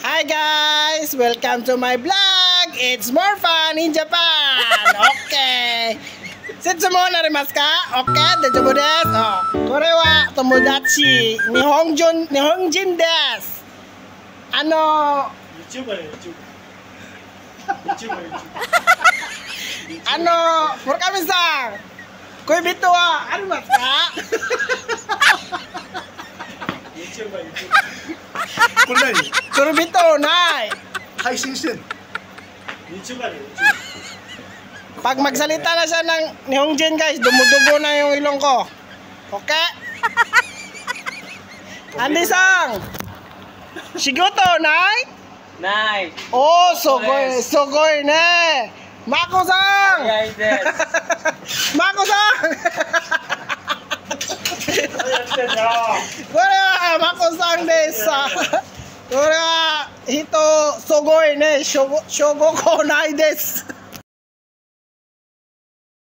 Hi guys! Welcome to my vlog! It's more fun in Japan! Okay! Setsu mo narimasu ka? Okay, daijoubu desu. Oh, kore wa tomodachi Nihonjin desu. Murakami-san! Koibito wa arimasu ka? Koibito nai! Pag magsalita na siya ng Nihongjin guys, dumudugo na yung ilong ko. Okay? Andy-san! Shigoto nai? Nai! Oh, sugoi ne! Mako-san! Mako-san! Kore wa Mako-san desu. Kore wa hito sugoi ne, shogoko nai desu.